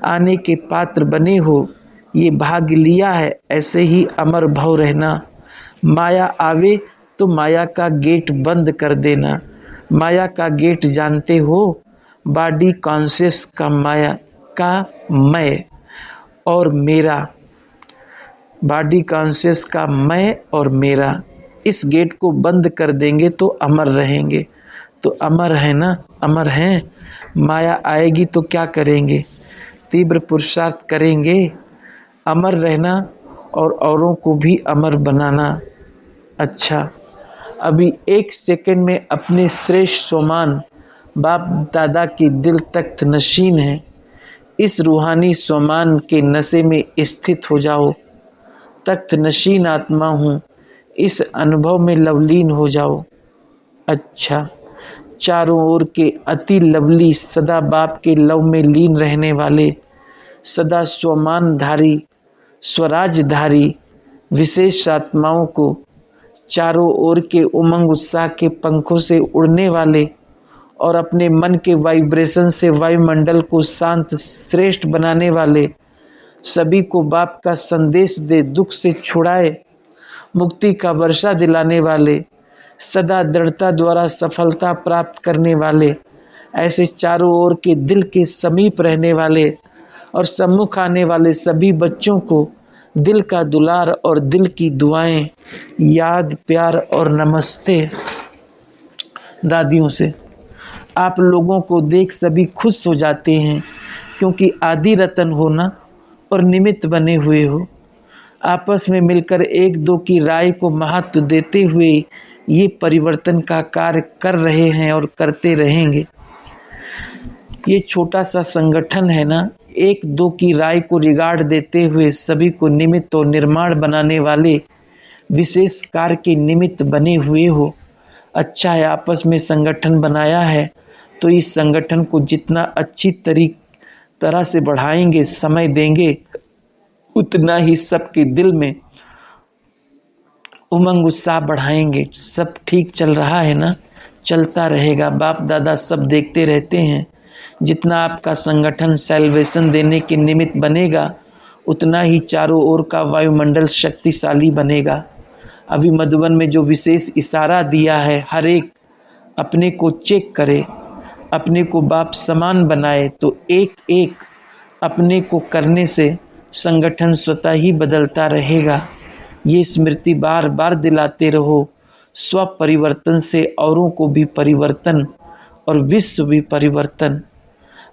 A: आने के पात्र बने हो, ये भाग लिया है, ऐसे ही अमर भव रहना। माया आवे तो माया का गेट बंद कर देना। माया का गेट जानते हो, बॉडी कॉन्शियस का, माया का मैं और मेरा, बॉडी कॉन्शियस का मैं और मेरा। इस गेट को बंद कर देंगे तो अमर रहेंगे। तो अमर है ना, अमर हैं। माया आएगी तो क्या करेंगे? तीव्र पुरुषार्थ करेंगे, अमर रहना और औरों को भी अमर बनाना। अच्छा, अभी एक सेकंड में अपने श्रेष्ठ सोमान बाप दादा की दिल तख्त नशीन है, इस रूहानी सोमान के नशे में स्थित हो जाओ। तख्त नशीन आत्मा हूँ, इस अनुभव में लवलीन हो जाओ। अच्छा, चारों ओर के अति लवली सदा बाप के लव में लीन रहने वाले, सदा स्वमानधारी, स्वराजधारी विशेष आत्माओं को, चारों ओर के उमंग उत्साह के पंखों से उड़ने वाले और अपने मन के वाइब्रेशन से वायुमंडल को शांत श्रेष्ठ बनाने वाले, सभी को बाप का संदेश दे दुख से छुड़ाए, मुक्ति का वर्षा दिलाने वाले, सदा दृढ़ता द्वारा सफलता प्राप्त करने वाले, ऐसे चारों ओर के दिल के समीप रहने वाले और सम्मुख आने वाले सभी बच्चों को दिल का दुलार और दिल की दुआएं, याद, प्यार और नमस्ते। दादियों से आप लोगों को देख सभी खुश हो जाते हैं, क्योंकि आदि रतन हो ना और निमित्त बने हुए हो। आपस में मिलकर एक दो की राय को महत्व देते हुए ये परिवर्तन का कार्य कर रहे हैं और करते रहेंगे। ये छोटा सा संगठन है ना, एक दो की राय को रिगार्ड देते हुए सभी को निमित्त और निर्माण बनाने वाले विशेष कार्य के निमित्त बने हुए हो। अच्छा है, आपस में संगठन बनाया है, तो इस संगठन को जितना अच्छी तरह से बढ़ाएंगे, समय देंगे, उतना ही सबके दिल में उमंग उत्साह बढ़ाएंगे। सब ठीक चल रहा है ना, चलता रहेगा। बाप दादा सब देखते रहते हैं। जितना आपका संगठन सेल्वेशन देने के निमित्त बनेगा, उतना ही चारों ओर का वायुमंडल शक्तिशाली बनेगा। अभी मधुबन में जो विशेष इशारा दिया है, हर एक अपने को चेक करे, अपने को बाप समान बनाए, तो एक एक अपने को करने से संगठन स्वतः ही बदलता रहेगा। ये स्मृति बार बार दिलाते रहो। स्व परिवर्तन से औरों को भी परिवर्तन और विश्व भी परिवर्तन।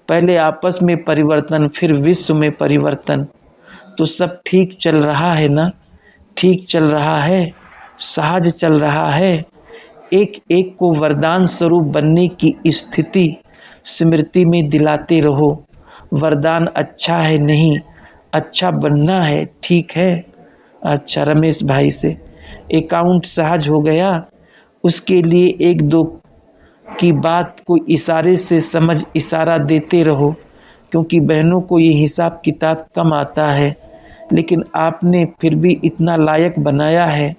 A: पहले आपस में परिवर्तन, फिर विश्व में परिवर्तन। तो सब ठीक चल रहा है ना? ठीक चल रहा है, सहज चल रहा है। एक एक को वरदान स्वरूप बनने की स्थिति स्मृति में दिलाते रहो। वरदान अच्छा है नहीं, अच्छा बनना है, ठीक है। अच्छा, रमेश भाई से अकाउंट सहज हो गया, उसके लिए एक दो की बात को इशारे से समझ, इशारा देते रहो, क्योंकि बहनों को ये हिसाब किताब कम आता है, लेकिन आपने फिर भी इतना लायक बनाया है।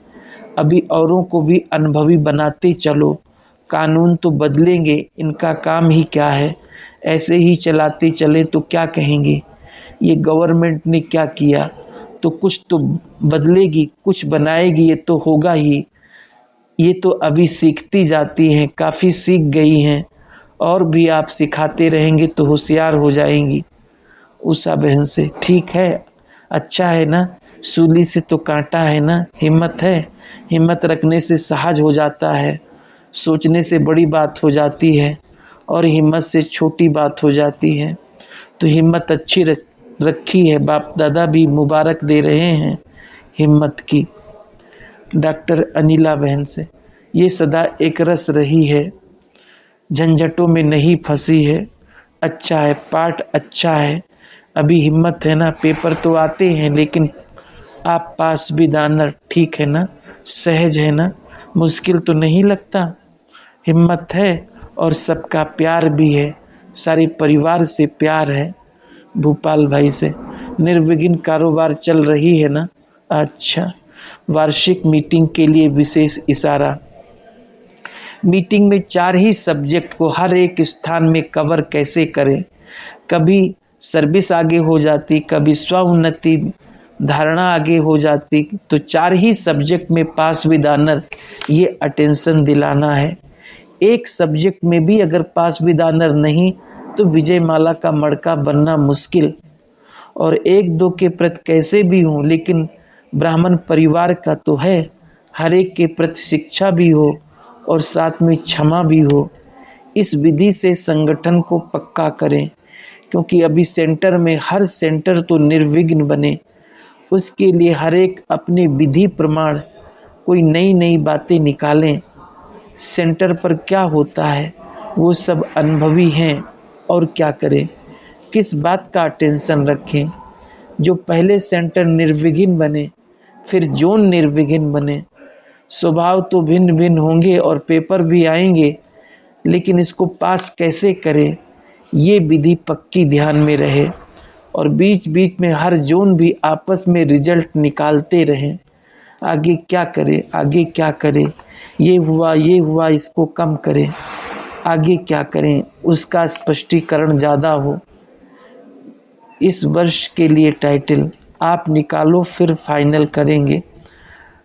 A: अभी औरों को भी अनुभवी बनाते चलो। कानून तो बदलेंगे, इनका काम ही क्या है, ऐसे ही चलाते चले तो क्या कहेंगे, ये गवर्नमेंट ने क्या किया। तो कुछ तो बदलेगी, कुछ बनाएगी, ये तो होगा ही। ये तो अभी सीखती जाती हैं, काफ़ी सीख गई हैं, और भी आप सिखाते रहेंगे तो होशियार हो जाएंगी। उषा बहन से, ठीक है, अच्छा है ना, सूली से तो कांटा है ना, हिम्मत है, हिम्मत रखने से सहज हो जाता है, सोचने से बड़ी बात हो जाती है और हिम्मत से छोटी बात हो जाती है। तो हिम्मत अच्छी रखी है, बाप दादा भी मुबारक दे रहे हैं हिम्मत की। डॉक्टर अनिला बहन से, ये सदा एक रस रही है, झंझटों में नहीं फंसी है, अच्छा है, पाठ अच्छा है, अभी हिम्मत है ना, पेपर तो आते हैं लेकिन आप पास भी दानर, ठीक है ना, सहज है ना, मुश्किल तो नहीं लगता, हिम्मत है और सबका प्यार भी है, सारे परिवार से प्यार है। भूपाल भाई से, निर्विघ्न कारोबार चल रही है ना, अच्छा। वार्षिक मीटिंग के लिए विशेष इशारा। मीटिंग में 4 ही सब्जेक्ट को हर एक स्थान में कवर कैसे करें, कभी सर्विस आगे हो जाती, कभी स्वउन्नति धारणा आगे हो जाती, तो 4 ही सब्जेक्ट में पास विद ऑनर, ये अटेंशन दिलाना है। एक सब्जेक्ट में भी अगर पास विद ऑनर नहीं तो विजय माला का मड़का बनना मुश्किल। और 1-2 के प्रति कैसे भी हो, लेकिन ब्राह्मण परिवार का तो है, हर एक के प्रति शिक्षा भी हो और साथ में क्षमा भी हो। इस विधि से संगठन को पक्का करें, क्योंकि अभी सेंटर में हर सेंटर तो निर्विघ्न बने, उसके लिए हर एक अपने विधि प्रमाण कोई नई नई बातें निकालें। सेंटर पर क्या होता है वो सब अनुभवी हैं, और क्या करें, किस बात का टेंशन रखें। जो पहले सेंटर निर्विघ्न बने, फिर जोन निर्विघ्न बने, स्वभाव तो भिन्न भिन्न होंगे और पेपर भी आएंगे, लेकिन इसको पास कैसे करें, ये विधि पक्की ध्यान में रहे। और बीच बीच में हर जोन भी आपस में रिजल्ट निकालते रहें, आगे क्या करें, आगे क्या करें, ये हुआ, इसको कम करें, आगे क्या करें, उसका स्पष्टीकरण ज़्यादा हो। इस वर्ष के लिए टाइटल आप निकालो, फिर फाइनल करेंगे।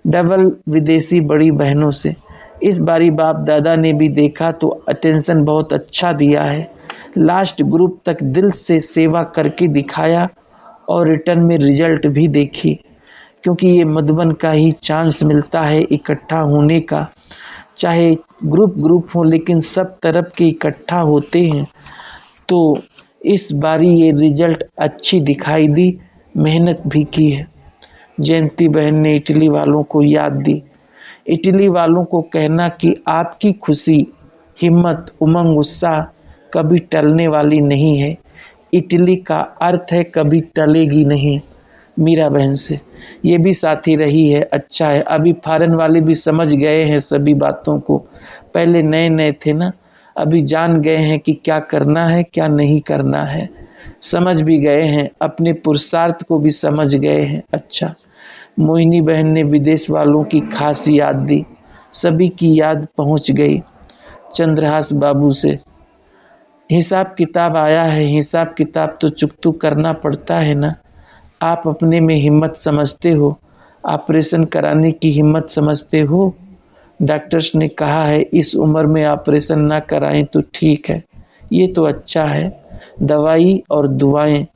A: डबल विदेशी बड़ी बहनों से, इस बारी बाप दादा ने भी देखा तो अटेंशन बहुत अच्छा दिया है, लास्ट ग्रुप तक दिल से सेवा करके दिखाया और रिटर्न में रिजल्ट भी देखी, क्योंकि ये मधुबन का ही चांस मिलता है इकट्ठा होने का, चाहे ग्रुप हो लेकिन सब तरफ के इकट्ठा होते हैं। तो इस बारी ये रिजल्ट अच्छी दिखाई दी, मेहनत भी की है। जयंती बहन ने इटली वालों को याद दी, इटली वालों को कहना कि आपकी खुशी, हिम्मत, उमंग, उत्साह कभी टलने वाली नहीं है, इटली का अर्थ है कभी टलेगी नहीं। मीरा बहन से, ये भी साथी रही है, अच्छा है, अभी फॉरेन वाले भी समझ गए हैं सभी बातों को, पहले नए नए थे ना, अभी जान गए हैं कि क्या करना है क्या नहीं करना है, समझ भी गए हैं, अपने पुरुषार्थ को भी समझ गए हैं। अच्छा। मोहिनी बहन ने विदेश वालों की खास याद दी, सभी की याद पहुंच गई। चंद्रहास बाबू से, हिसाब किताब आया है, हिसाब किताब तो चुकतू करना पड़ता है ना, आप अपने में हिम्मत समझते हो, ऑपरेशन कराने की हिम्मत समझते हो। डॉक्टर्स ने कहा है इस उम्र में ऑपरेशन ना कराएं तो ठीक है, ये तो अच्छा है। दवाई और दुआएं,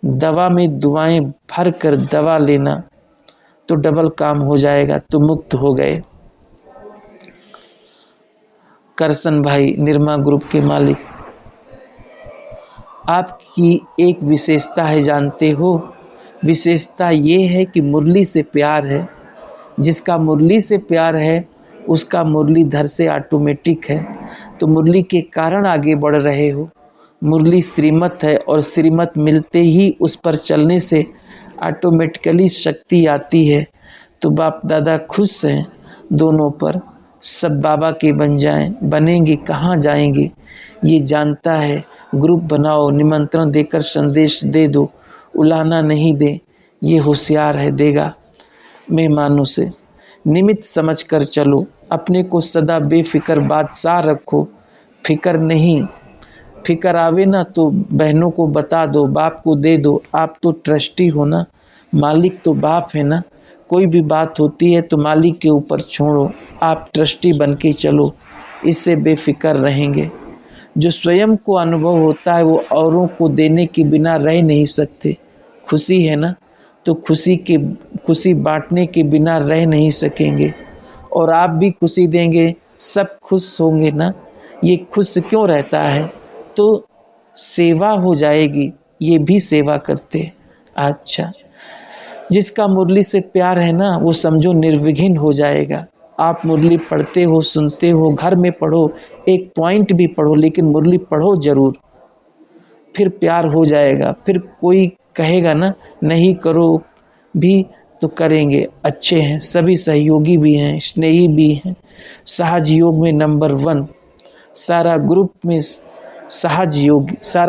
A: दवा में दुआएं भर कर दवा लेना तो डबल काम हो जाएगा, तो मुक्त हो गए। करसन भाई, निर्मा ग्रुप के मालिक, आपकी एक विशेषता है जानते हो, विशेषता ये है कि मुरली से प्यार है, जिसका मुरली से प्यार है उसका मुरलीधर से ऑटोमेटिक है, तो मुरली के कारण आगे बढ़ रहे हो। मुरली श्रीमत है और श्रीमत मिलते ही उस पर चलने से ऑटोमेटिकली शक्ति आती है। तो बाप दादा खुश हैं दोनों पर, सब बाबा के बन जाएं, बनेंगे कहाँ जाएंगे ये जानता है। ग्रुप बनाओ, निमंत्रण देकर संदेश दे दो, उलाना नहीं दे, ये होशियार है, देगा। मेहमानों से, निमित्त समझकर चलो, अपने को सदा बेफिक्र बादशाह रखो, फिक्र नहीं, फिक्र आवे ना तो बहनों को बता दो, बाप को दे दो, आप तो ट्रस्टी हो ना, मालिक तो बाप है ना, कोई भी बात होती है तो मालिक के ऊपर छोड़ो, आप ट्रस्टी बन के चलो, इससे बेफिक्र रहेंगे। जो स्वयं को अनुभव होता है वो औरों को देने के बिना रह नहीं सकते। खुशी है ना, तो खुशी बांटने के बिना रह नहीं सकेंगे। और आप भी खुशी देंगे, सब खुश होंगे ना। ये खुश क्यों रहता है, तो सेवा हो जाएगी, ये भी सेवा करते। अच्छा, जिसका मुरली से प्यार है ना, वो समझो निर्विघ्न हो जाएगा। आप मुरली पढ़ते हो, सुनते हो, घर में पढ़ो, एक पॉइंट भी पढ़ो, लेकिन मुरली पढ़ो जरूर, फिर प्यार हो जाएगा। फिर कोई कहेगा ना नहीं करो भी तो करेंगे। अच्छे हैं, सभी सहयोगी भी हैं, स्नेही भी हैं। सहज योग में नंबर 1, सारा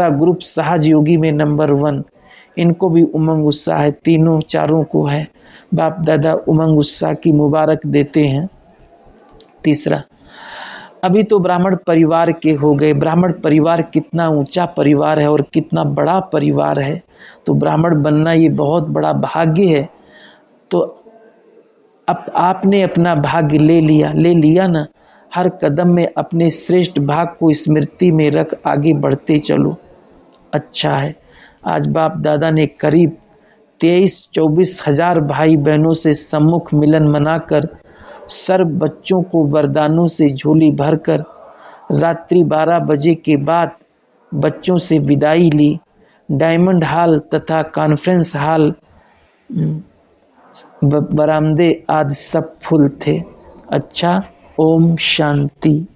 A: ग्रुप सहज योगी में नंबर 1। इनको भी उमंग उत्साह है, तीनों चारों को है। बाप दादा उमंग उत्साह की मुबारक देते हैं। तीसरा, अभी तो ब्राह्मण परिवार के हो गए। ब्राह्मण परिवार कितना ऊंचा परिवार है और कितना बड़ा परिवार है, तो ब्राह्मण बनना ये बहुत बड़ा भाग्य है। तो अब आपने अपना भाग्य ले लिया ना। हर कदम में अपने श्रेष्ठ भाग को स्मृति में रख आगे बढ़ते चलो। अच्छा है, आज बाप दादा ने करीब 23-24 हजार भाई बहनों से सम्मुख मिलन मनाकर, सर्व बच्चों को वरदानों से झोली भरकर, रात्रि 12 बजे के बाद बच्चों से विदाई ली। डायमंड हॉल तथा कॉन्फ्रेंस हॉल, बरामदे आदि सब फुल थे। अच्छा, ओम शांति।